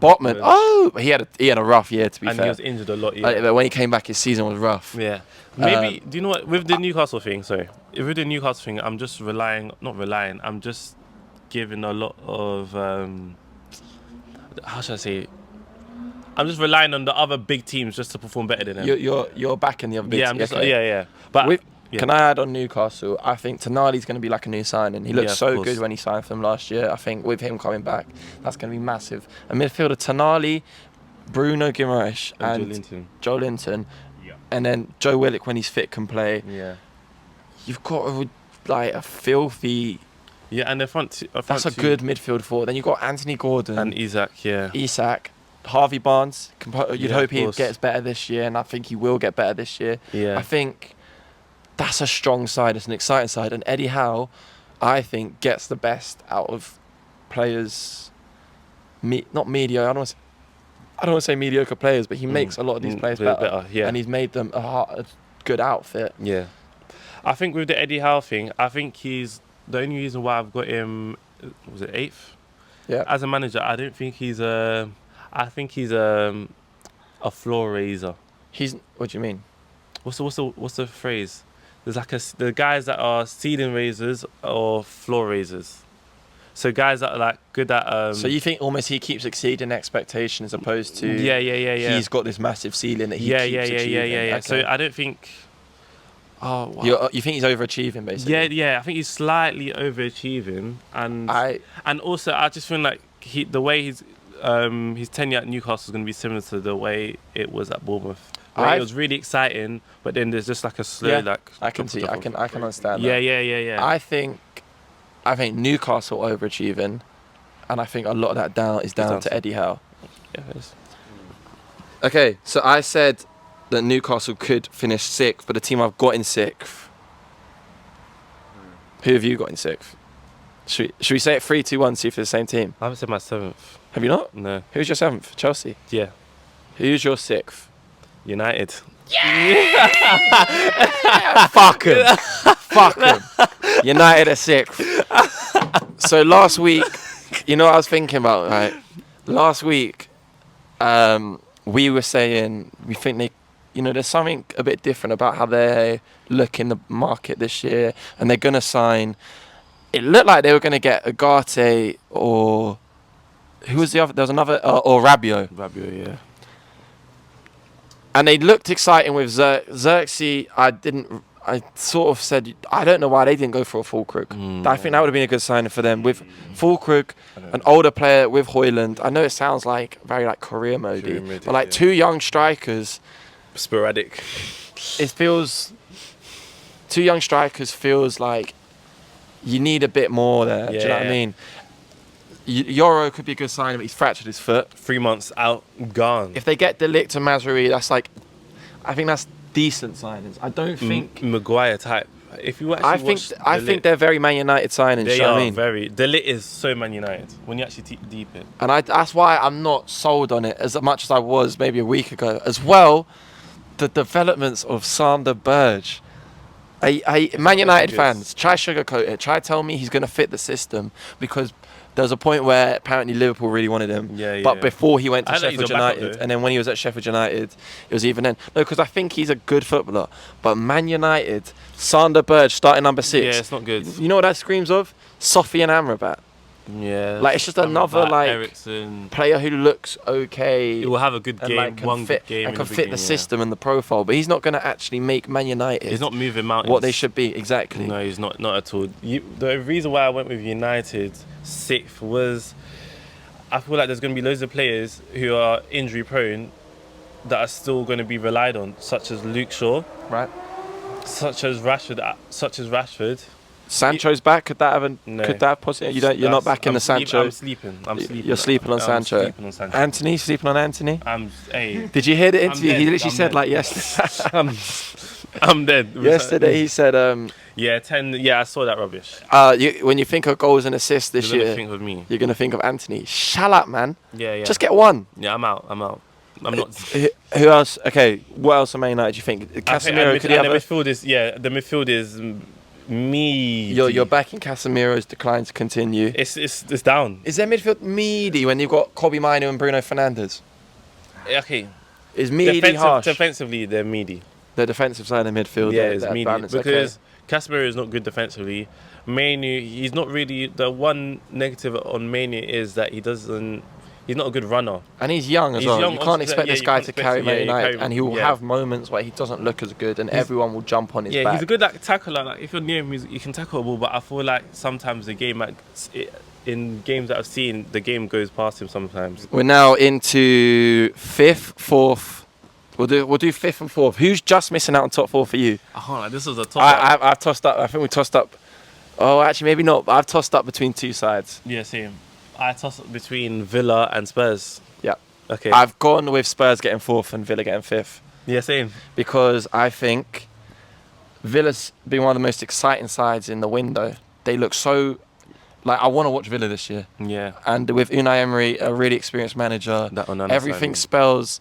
Botman. Good. Oh, he had a rough year, to be and fair. he was injured a lot. Yeah. But when he came back, his season was rough. Yeah. Maybe, do you know what, with the Newcastle thing, with the Newcastle thing, I'm just I'm just giving a lot of, how should I say it? I'm just relying on the other big teams just to perform better than them. You're backing the other big Yeah, I'm just, okay. yeah. But, yeah. Can I add on Newcastle? I think Tonali's going to be like a new signing. He looked Yeah, of so course. good when he signed for them last year. I think with him coming back, that's going to be massive. A midfielder, Tonali, Bruno Guimaraes, and Joe Linton. Yeah. And then Joe Willock, when he's fit, can play. Yeah. You've got a filthy... Yeah, and the front That's a two- good midfield four. Then you've got Anthony Gordon, And Isaac, yeah. Isak. Harvey Barnes, you'd Yeah, hope of he course. gets better this year, and I think he will get better this year. Yeah. I think that's a strong side. It's an exciting side, and Eddie Howe, I think, gets the best out of players. Not mediocre. I don't want to say mediocre players, but he makes a lot of these players better. Yeah. And he's made them a good outfit. Yeah. I think with the Eddie Howe thing, I think he's the only reason why I've got him. Was it 8th? Yeah. As a manager, I don't think he's a. I think he's a floor raiser. He's. What do you mean? What's the phrase? There's like the guys that are ceiling raisers or floor raisers. So guys that are like good at. So you think almost he keeps exceeding expectation as opposed to. Yeah. He's got this massive ceiling that he keeps achieving. Yeah. Okay. So I don't think. Oh, wow. You think he's overachieving basically? Yeah. I think he's slightly overachieving, and also I just feel like the way his tenure at Newcastle is going to be similar to the way it was at Bournemouth. Where it was really exciting, but then there's just like a slow I can understand that. that. Yeah. I think Newcastle overachieving, and I think a lot of that is down to Eddie Howe. Yeah, it is. Okay, so I said that Newcastle could finish 6th, but the team I've got in 6th. Who have you got in 6th? Should we say it 3, 2, 1, see if it's the same team? I haven't said my 7th. Have you not? No. Who's your 7th? Chelsea. Yeah. Who's your 6th? United. Fuck him. Fuck him. United are 6th. So last week, you know what I was thinking about, right? Last week, we were saying we think there's something a bit different about how they look in the market this year, and they're going to sign. It looked like they were going to get Ugarte or who was the other? There was another or Rabiot. Rabiot, yeah. And they looked exciting with Xerxes. I sort of said, I don't know why they didn't go for a Fulkrug. I think that would have been a good signing for them. With Fulkrug, an older player with Højlund. I know it sounds like very like career mode, but like 2 young strikers. Sporadic. It feels 2 young strikers feels like you need a bit more there. Do you know what I mean? Yoro could be a good sign, but he's fractured his foot. 3 months out, gone. If they get Delict and Mazraoui, that's like, I think that's decent signings. I don't think Maguire type. If you actually I think they're very Man United signings. They you know are what I mean? very. Delit is so Man United when you actually deep it. And that's why I'm not sold on it as much as I was maybe a week ago. As well, the developments of Sander Berge. Man United fans, try sugarcoat it. Try tell me he's going to fit the system, because there was a point where apparently Liverpool really wanted him. But before he went to Sheffield United, and then when he was at Sheffield United, it was even then. No, because I think he's a good footballer. But Man United, Sander Berge starting number 6. Yeah, it's not good. You know what that screams of? Sophie and Amrabat. Yeah. Like, it's just another Eriksen. player who looks okay. He will have a good game, and good game, and can fit the system and the profile, but he's not going to actually make Man United. He's not moving mountains. What they should be, exactly. No, he's not at all. The reason why I went with United 6th was I feel like there's going to be loads of players who are injury prone that are still going to be relied on, such as Luke Shaw, right? Such as Rashford. Sancho's back. Could that have possibly? You're not back in the Sancho. I'm sleeping. You're sleeping on Sancho. Sleeping on Sancho. Anthony, sleeping on Anthony. Hey. Did you hear the interview? He literally said like yesterday. I'm dead. Yesterday he said. 10. Yeah, I saw that rubbish. When you think of goals and assists this year, you're going to think of me. You're going to think of Anthony. Shut up, man. Yeah. Just get one. Yeah, I'm out. I'm not. Who else? Okay, what else am I United? Do you think Casemiro could he have? The midfield is meaty. You're backing Casemiro's decline to continue. It's down. Is their midfield meaty when you've got Kobbie Mainoo and Bruno Fernandes? Okay. Is meaty harsh? Defensively, they're meaty. The defensive side of the midfield. Yeah, it's meaty because Casemiro is not good defensively. Mainoo, he's not really. The one negative on Mainoo is that he's not a good runner. And he's young as well. You can't expect this guy to carry Man United, and he will have moments where he doesn't look as good, and everyone will jump on his back. Yeah, he's a good tackler. Like if you're near him, you can tackle a ball. But I feel like sometimes the game, in games that I've seen, the game goes past him sometimes. We're now into 5th, 4th. We'll do 5th and 4th. Who's just missing out on top 4 for you? This was a top. I've tossed up. I think we tossed up. Oh, actually, maybe not. I've tossed up between 2 sides. Yeah, same. I toss up between Villa and Spurs. Yeah. Okay. I've gone with Spurs getting 4th and Villa getting 5th Yeah, same. because I think Villa's been one of the most exciting sides in the window. They look so like I want to watch Villa this year. Yeah. And with Unai Emery, a really experienced manager, That Onana everything signing. spells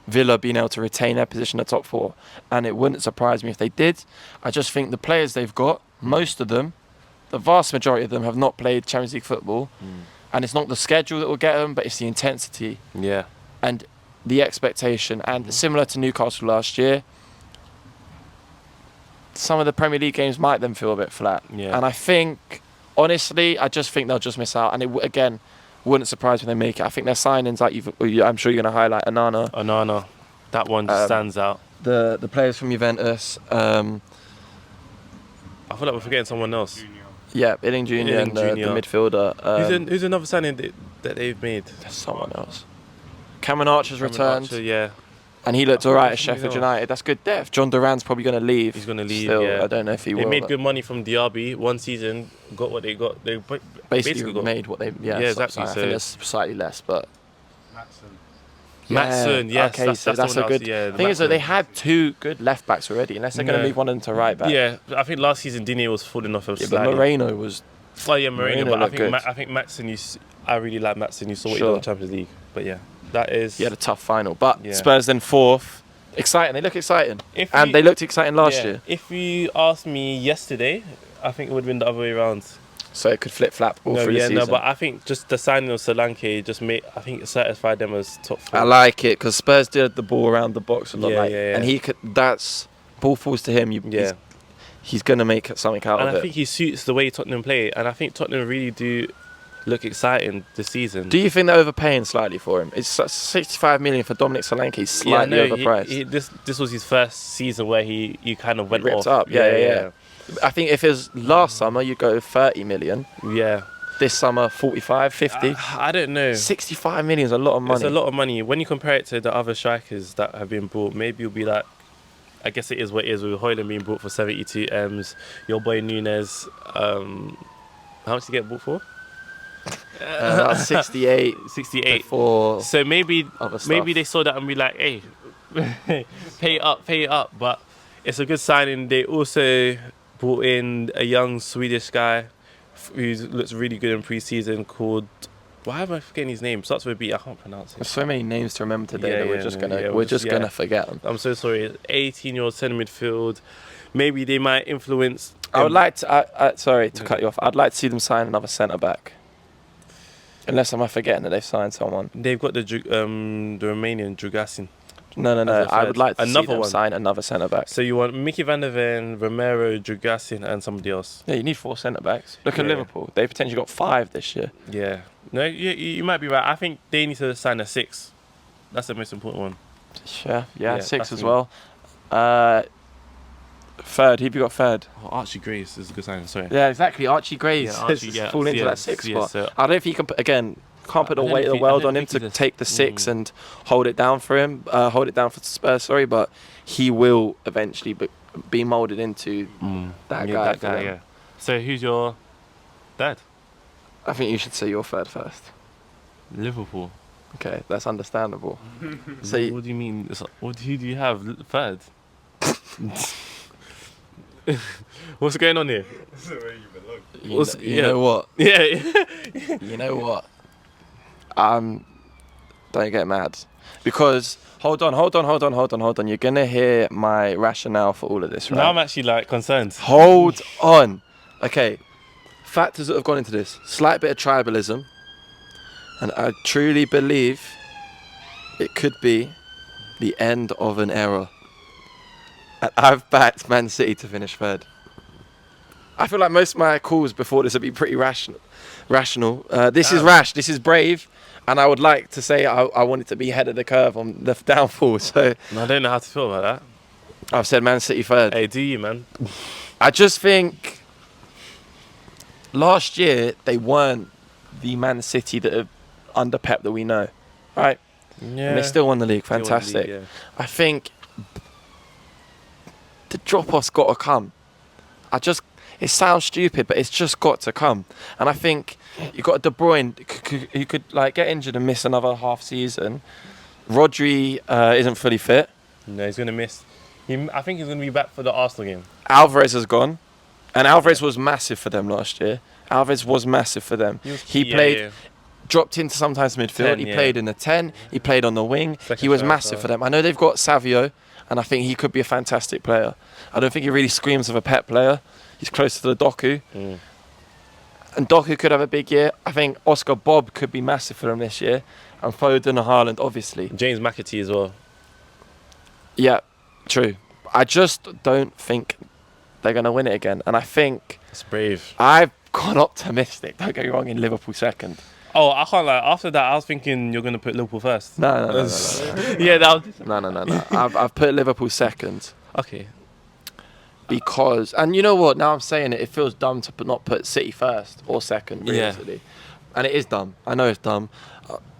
Villa being able to retain their position at top 4. And it wouldn't surprise me if they did. I just think the players they've got, most of them, the vast majority of them have not played Champions League football. And it's not the schedule that will get them, but it's the intensity Yeah. and the expectation. And similar to Newcastle last year, some of the Premier League games might then feel a bit flat. Yeah. And I think, honestly, I just think they'll just miss out. And it again, wouldn't surprise me if they make it. I think their signings, like I'm sure you're going to highlight Onana. Onana. That one just stands out. The players from Juventus, I feel like we're forgetting someone else. yeah, Illing Jr. Illing and the Jr.. midfielder. Who's another signing that they've made? There's someone else. Cameron Archer's returned, Archer, yeah. and he looked alright at Something Sheffield else. United. That's good depth. John Duran's probably going to leave. He's going to leave, Still, yeah. I don't know if he They will. made but good money from Diaby. One season, got what they got. They basically got made what they. Yeah, exactly. I think there's slightly less, but. Matson, yes. Okay, so that's the a one good. else, yeah, The thing is that Matson. they had 2 good left backs already, unless they're going to No. move one into right back. Yeah, I think last season Digne was falling off of Yeah, but slightly. Moreno was. Oh yeah, Moreno. Moreno But I looked think good. I think Matson. I really like Matson. You saw what he Sure. did in the Champions League. But yeah, that is. He had a tough final, but Yeah. Spurs then 4th. Exciting. They look exciting, If and you- they looked exciting last yeah, year. If you asked me yesterday, I think it would have been the other way around. So it could flip flap all through the season. but I think just the signing of Solanke just made. I think it certified them as top 4. I like it because Spurs did the ball around the box a lot, Yeah, yeah. and he could. That's ball falls to him. Yeah. He's gonna make something out And of I it. think he suits the way Tottenham play, and I think Tottenham really do look exciting this season. Do you think they're overpaying slightly for him? It's 65 million for Dominic Solanke. He's slightly overpriced. This was his first season where he kind of went Ripped off. up. Yeah. I think if it was last summer, you go 30 million. Yeah. This summer, 45, 50. I don't know. 65 million is a lot of money. It's a lot of money. When you compare it to the other strikers that have been brought, maybe you'll be like, I guess it is what it is, with Højlund being bought for 72 M's, your boy Nunes, how much did he get bought for? About 68 68. for So maybe other stuff. maybe they saw that and be like, hey, pay it up. But it's a good signing. They also brought in a young Swedish guy who looks really good in pre-season called, why am I forgetting his name? Starts with a B. I can't pronounce There's it. so many names to remember today Yeah, that yeah, we're just yeah. gonna forget them. I'm so sorry. 18-year-old centre midfield. Maybe they might influence. I would like to. Sorry to cut you off. I'd like to see them sign another centre back. Unless am I forgetting that they've signed someone? They've got the Romanian Drugasin. No. As a I third. would like to see Another them one. sign another centre back. So you want Mickey van der Ven, Romero, Drugasin, and somebody else. Yeah, you need 4 centre backs. Look at Yeah. Liverpool. They potentially got 5 this year. Yeah. No, you might be right. I think they need to sign a 6. That's the most important one. Yeah, Yeah, 6 that's as me. well. Third. Who have you got third? Oh, Archie Grace is a good signing. Sorry. Yeah, exactly. Archie Graves Yeah, Archie, has yeah, fallen into yeah, that 6 yeah, spot. so- I don't think you can. Again, can't put the I don't weight of the think- I world don't on him think to he's a- take the 6 and hold it down for him. Hold it down for Spurs. Sorry, but he will eventually be moulded into that Yeah, guy. that for guy. them. Yeah. So who's your third? I think you should say your third first. Liverpool. Okay, that's understandable. So you- What do you mean? Who do you have third? What's going on here? That's the way you belong. you, What's- you yeah. know what? Yeah. You know what? Don't get mad. Because hold on. You're gonna hear my rationale for all of this, right? Now I'm actually like concerned. Hold on. Okay. Factors that have gone into this. Slight bit of tribalism. And I truly believe it could be the end of an era. And I've backed Man City to finish third. I feel like most of my calls before this would be pretty rational. This is rash. This is brave. And I would like to say I want it to be ahead of the curve on the downfall. So I don't know how to feel about that. I've said Man City third. Hey, do you, man? I just think last year they weren't the Man City that are under Pep that we know, right? Yeah. And they still won the league. Still won the Fantastic. league, yeah. I think the drop-off's got to come. It sounds stupid, but it's just got to come. And I think you've got De Bruyne, who could like get injured and miss another half season. Rodri isn't fully fit. No, he's going to miss. I think he's going to be back for the Arsenal game. Alvarez has gone. And Alvarez was massive for them last year. Alvarez was massive for them. He played, dropped into sometimes midfield. 10, he played in the 10. He played on the wing. He was massive for them. I know they've got Savio, and I think he could be a fantastic player. I don't think he really screams of a Pep player. He's close to the Doku. And Doku could have a big year. I think Oscar Bob could be massive for them this year. And Foden and Haaland, obviously. James McAtee as well. Yeah, true. I just don't think they're going to win it again. And I think... It's brave. I've gone optimistic. Don't get me wrong, in Liverpool second. Oh, I can't lie. After that, I was thinking you're going to put Liverpool first. No. Yeah, that was... No. I've put Liverpool second. Okay. Because... And you know what? Now I'm saying it feels dumb to not put City first or second, realistically. And it is dumb. I know it's dumb.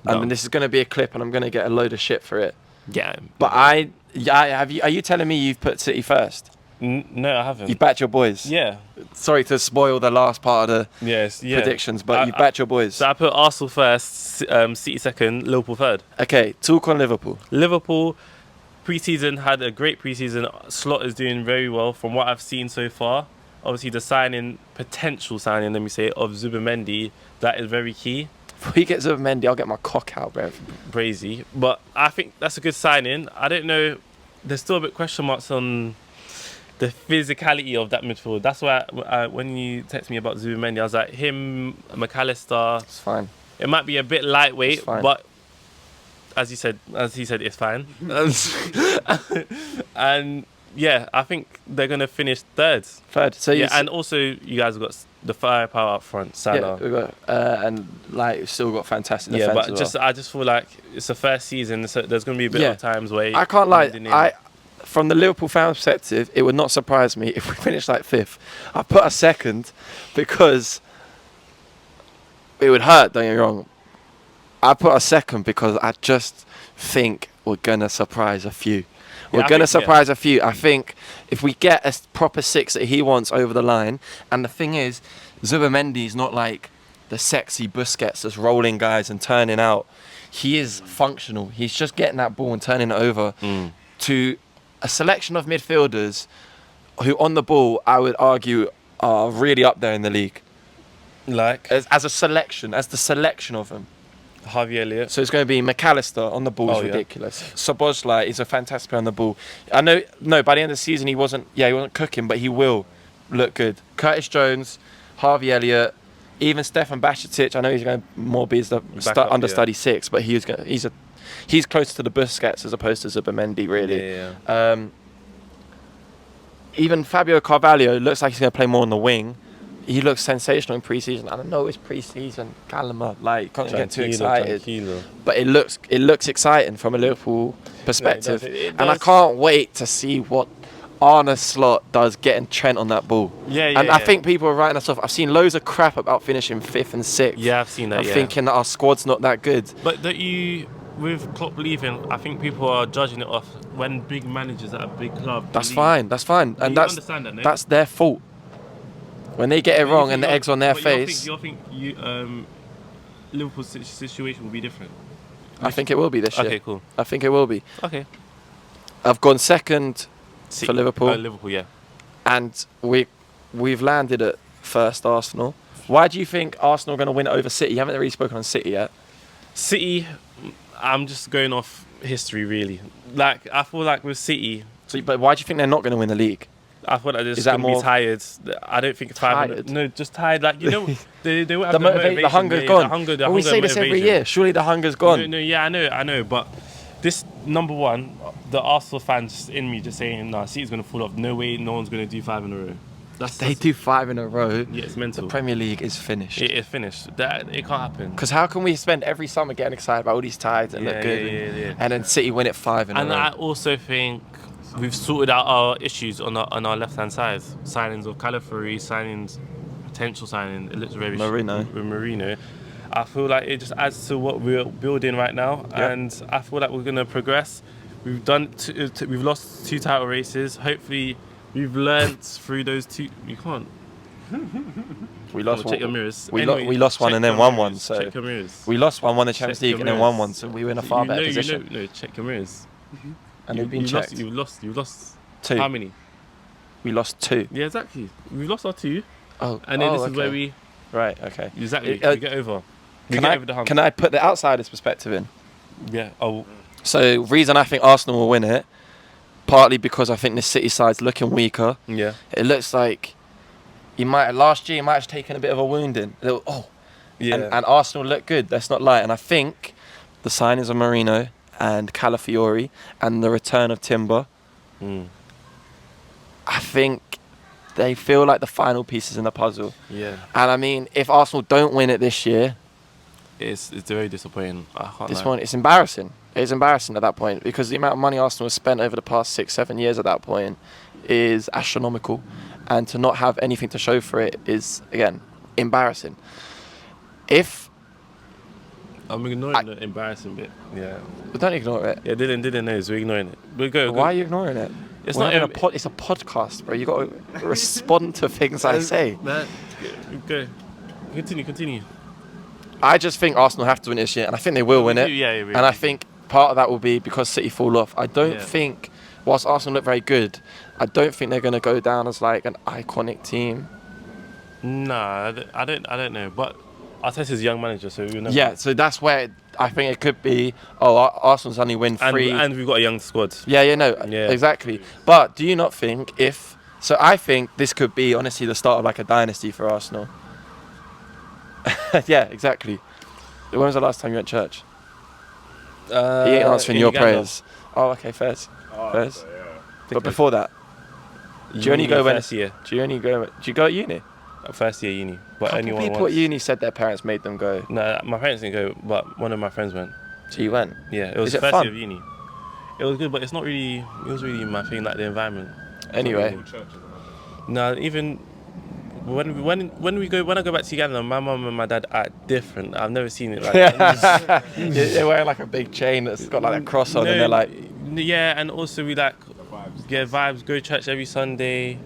And this is going to be a clip and I'm going to get a load of shit for it. Yeah. But are you telling me you've put City first? No, I haven't. You backed your boys? Yeah. Sorry to spoil the last part of the predictions, but you backed your boys. So I put Arsenal first, City second, Liverpool third. Okay, talk on Liverpool. Liverpool, pre-season, had a great pre-season. Slot is doing very well from what I've seen so far. Obviously, the potential signing, let me say, of Zubimendi, that is very key. Before you get Zubimendi, I'll get my cock out, bro. Brazy. But I think that's a good signing. I don't know. There's still a bit question marks on the physicality of that midfield. That's why when you text me about Zubimendi, I was like, him, McAllister. It's fine. It might be a bit lightweight, but as he said, it's fine. And yeah, I think they're gonna finish third. So and also you guys have got the firepower up front, Salah. Yeah, we got and like still got fantastic defense. Yeah, but I just feel like it's the first season, so there's gonna be a bit of times where I can't lie. From the Liverpool fan perspective, it would not surprise me if we finished like fifth. I put a second because it would hurt. Don't get me wrong. I put a second because I just think we're gonna surprise a few. We're going to surprise a few. I think if we get a proper six that he wants over the line, and the thing is, Zubimendi's not like the sexy Busquets that's rolling guys and turning out. He is functional. He's just getting that ball and turning it over to a selection of midfielders who, on the ball, I would argue, are really up there in the league. Like? As a selection, as the selection of them. Harvey Elliott. So it's going to be McAllister on the ball. Is ridiculous. Szoboszlai is a fantastic player on the ball. I know. No, by the end of the season he wasn't cooking, but he will look good. Curtis Jones, Harvey Elliott, even Stefan Bajcetic. I know he's going to more be as the understudy 6, but he's closer to the Busquets as opposed to Zubimendi, really. Yeah. Even Fabio Carvalho looks like he's going to play more on the wing. He looks sensational in pre-season. I don't know, it's pre-season. Calma, can't get too excited. But it looks exciting from a Liverpool perspective. It does. I can't wait to see what Arne Slot does getting Trent on that ball. I think people are writing us off. I've seen loads of crap about finishing 5th and 6th. Yeah, I've seen that. I'm thinking that our squad's not that good. But with Klopp leaving, I think people are judging it off when big managers at a big club. That's fine. And that's their fault. When they get it wrong and the egg's on their face. You think Liverpool's situation will be different? I think it will be this year. Okay, cool. I think it will be. Okay. I've gone second for Liverpool. Liverpool, yeah. And we've landed at first, Arsenal. Why do you think Arsenal are going to win over City? You haven't really spoken on City yet. City, I'm just going off history, really. Like, I feel like with City... But why do you think they're not going to win the league? I thought they're just going to be tired. I don't think it's tired. No, just tired. Like, they will have the motivation. The hunger's gone. We say this every year. Surely the hunger's gone. No, yeah, I know. But this, number one, the Arsenal fans in me just saying, nah, City's going to fall off. No way, no one's going to do 5 in a row. They do 5 in a row. Yeah, it's mental. The Premier League is finished. It is finished. It can't happen. Because how can we spend every summer getting excited about all these ties and look good, and then City win it 5 in a row? And I also think we've sorted out our issues on our left-hand side. Signings of Calafiori, potential signing. It looks very Marino. I feel like it just adds to what we're building right now, and I feel like we're going to progress. We've lost 2 title races. Hopefully, we've learnt through those 2. You can't. We lost. Check your mirrors. We Anyway, lost one check and then your won one. mirrors, So check your mirrors. we lost one, won the Champions Check League, your and then won mirrors. one. So we were in a far better position. No, check your mirrors. And they've been checked. You've lost. 2. How many? We lost 2. Yeah, exactly. We've lost our 2. Oh, And then this is okay. where we Right. Okay. exactly we get over. We Can get I over the hump. can I put the outsider's perspective in? Yeah. Oh, So reason I think Arsenal will win it, partly because I think the City side's looking weaker. yeah. It looks like last year he might have taken a bit of a wounding. Yeah. And Arsenal look good. Let's not lie. And I think the signings of Marino and Calafiori and the return of Timber, Mm. I think they feel like the final pieces in the puzzle. Yeah. And I mean, if Arsenal don't win it this year, It's very disappointing. I can't this lie. one, it's embarrassing. It's embarrassing at that point because the amount of money Arsenal has spent over the past 6-7 years at that point is astronomical, and to not have anything to show for it is again embarrassing. If I'm ignoring the embarrassing bit. Yeah. but don't ignore it. Yeah. Didn't know. So we're ignoring it. We'll go. Why are you ignoring it? It's We're not having it's a podcast, bro. You got to respond to things I say. Go. Continue. I just think Arsenal have to win this year, and I think they will win it. Yeah. And I think part of that will be because City fall off. I don't Yeah. think, whilst Arsenal look very good, I don't think they're going to go down as like an iconic team. Nah, I don't know. But Arteta's a young manager, so we know. Yeah, so that's where I think it could be. Oh, Arsenal's only win 3. And we've got a young squad. Yeah, no, Yeah. exactly. But do you not think if... So I think this could be, honestly, the start of like a dynasty for Arsenal. Yeah, exactly. When was the last time you went to church? He ain't answering in your Uganda. prayers. Oh, okay, fairs. Oh, Fairs. so, yeah. But before that, do you only go when... first year? Do you go at uni? First year uni. But A couple anyone people wants. at uni said their parents made them go. No, my parents didn't go, but one of my friends went. So you went? Yeah, it was Is it first fun? year of uni. It was good, but it's not really. It was really my thing, like the environment. Anyway. All churches and that. No, even when I go back to Uganda, my mum and my dad act different. I've never seen it like that. They're wearing like a big chain that's got like a cross on, and they're like... Yeah, and also we like The vibes. get vibes. Go to church every Sunday.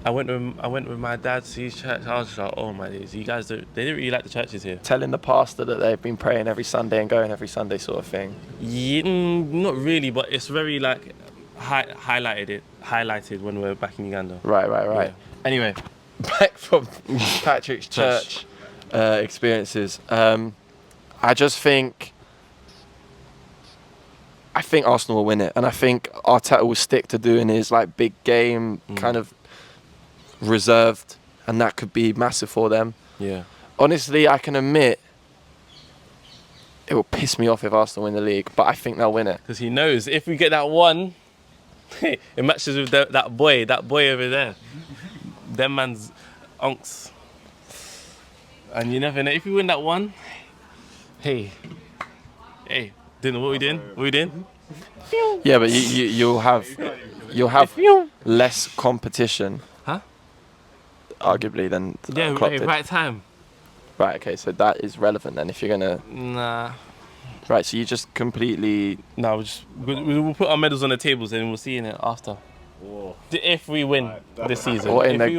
I went with my dad to his church. I was just like, oh my days, you guys don't. They didn't really like the churches here. Telling the pastor that they've been praying every Sunday and going every Sunday sort of thing. Yeah, not really, but it's very like highlighted when we're back in Uganda. Right. Yeah. Anyway, back from Patrick's church experiences. I think Arsenal will win it, and I think Arteta will stick to doing his like big game kind of reserved, and that could be massive for them. Yeah. Honestly, I can admit it will piss me off if Arsenal win the league, but I think they'll win it. Because he knows if we get that one, it matches with that boy over there. Them man's unks. And you never know. If we win that one, hey, dinner, what we doing? Yeah, but you'll have less competition, Huh? arguably, than Yeah, Klopp hey, did. right time. Right, okay, so that is relevant then. If you're gonna Nah. right, so you just completely No, we'll put our medals on the tables and we'll see in it after. Whoa. If we win Right, this season. Or in If the- we